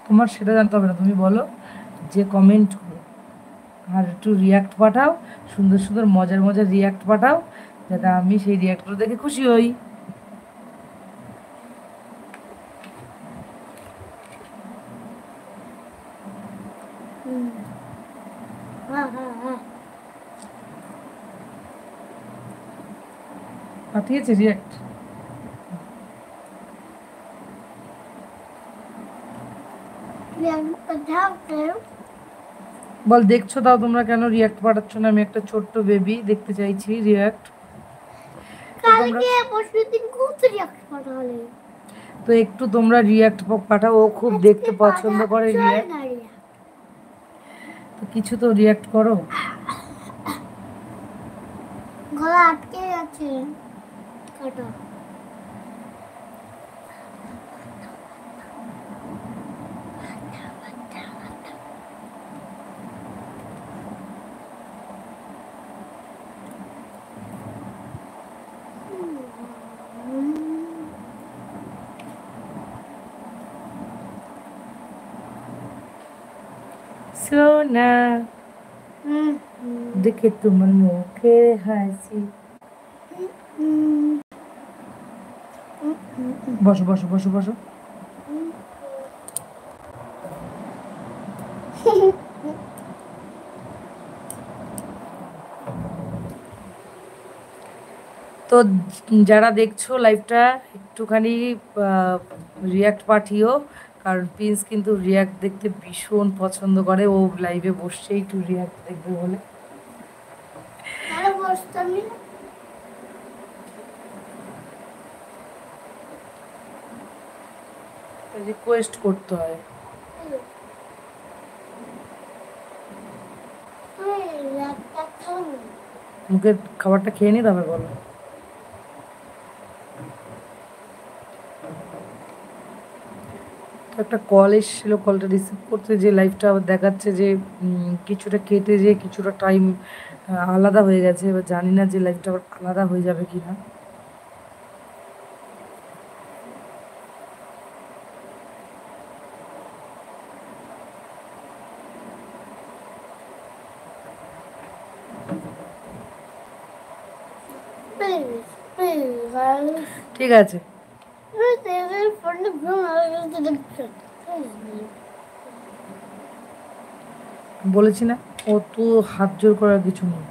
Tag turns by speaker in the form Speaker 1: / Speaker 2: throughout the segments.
Speaker 1: তোমার সেটা জানতে হবে না, তুমি বলো যে কমেন্ট করো আর একটু রিয়াক্ট পাঠাও, সুন্দর সুন্দর মজার মজার রিয়াক্ট পাঠাও, যাতে আমি সেই রিয়াক্টগুলো দেখে খুশি হই। পাঠিয়েছে রিয়াক্ট? বল দেখছো, তাও তোমরা কেন রিয়াক্ট পাঠাচ্ছ না? আমি একটা ছোট্ট বেবি দেখতে চাইছি রিয়াক্ট। তো একটু তোমরা রিয়াক্ট পাঠাও, ও খুব দেখতে পছন্দ করে রিয়াক্ট। তো কিছু তো রিয়াক্ট করো।
Speaker 2: গলা আটকে আছে কাটা।
Speaker 1: সোনা দেখে তোমার মুখে হাসি। বসো বসো বসো বসো। তো যারা দেখছো লাইভটা একটুখানি রিয়াক্ট পাঠিও, কারণ প্রিন্স কিন্তু রিয়াক্ট দেখতে ভীষণ পছন্দ করে, ও লাইভে বসছেই একটু রিয়াক্ট দেখবে বলে। রিকোয়েস্ট করতে হয়। মুখের খাবারটা খেয়ে নি, তবে বলো। একটা কল এসেছিল, কলটা রিসিভ করতে যে লাইভটা আবার দেখাচ্ছে যে কিছুটা কেটে যে কিছুটা টাইম আলাদা হয়ে গেছে, এবার জানি না যে লাইভটা আবার আলাদা হয়ে যাবে কি না। ঠিক আছে, বলেছি না, ও তো হাত জোর করার কিছু নেই।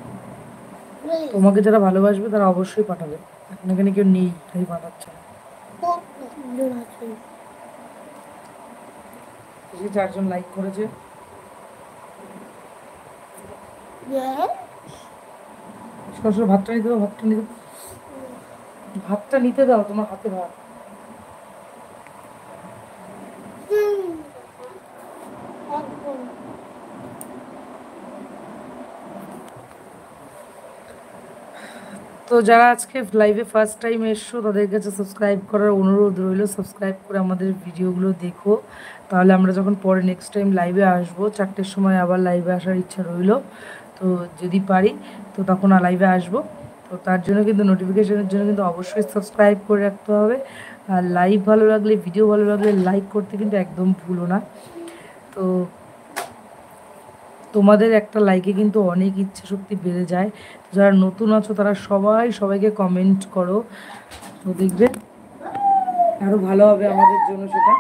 Speaker 1: তোমাকে যারা ভালোবাসবে তারা অবশ্যই পাঠাবে, এখন এখানে কেউ নেই তাই পাঠাচ্ছে না। 4 জন লাইক করেছে। সরষের ভাতটা নিতে দাও, ভাতটা নিতে দাও, তোমার হাতে ভাত। তো যারা আজকে লাইভে ফার্স্ট টাইম এসছো তাদের কাছে সাবস্ক্রাইব করার অনুরোধ রইল, সাবস্ক্রাইব করে আমাদের ভিডিওগুলো দেখো, তাহলে আমরা যখন পরে নেক্সট টাইম লাইভে আসবো 4টের সময় আবার লাইভে আসার ইচ্ছা রইল। তো যদি পারি তো তখন লাইভে আসবো। তো তার জন্য কিন্তু নোটিফিকেশনের জন্য কিন্তু অবশ্যই সাবস্ক্রাইব করে রাখতে হবে। আর লাইভ ভালো লাগলে, ভিডিও ভালো লাগলে লাইক করতে কিন্তু একদম ভুলো না। তো তোমাদের একটা লাইকে কিন্তু অনেক ইচ্ছে শক্তি বেড়ে যায়। যারা নতুন আছো তারা সবাইকে কমেন্ট করো, তো দেখবে আরও ভালো হবে আমাদের জন্য সেটা।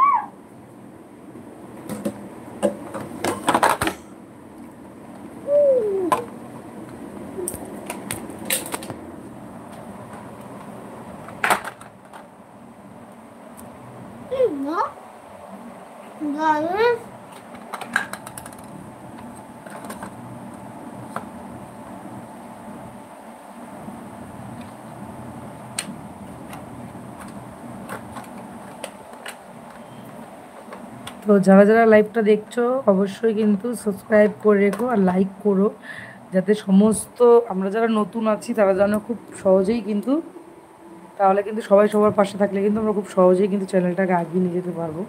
Speaker 1: তো যারা যারা লাইভটা দেখছো অবশ্যই কিন্তু সাবস্ক্রাইব করে রেখো আর লাইক করো, যাতে সমস্ত আমরা যারা নতুন আছি তারা যেন খুব সহজেই কিন্তু, তাহলে কিন্তু সবাই সবার পাশে থাকলে কিন্তু আমরা খুব সহজেই কিন্তু চ্যানেলটাকে এগিয়ে নিয়ে যেতে পারবো।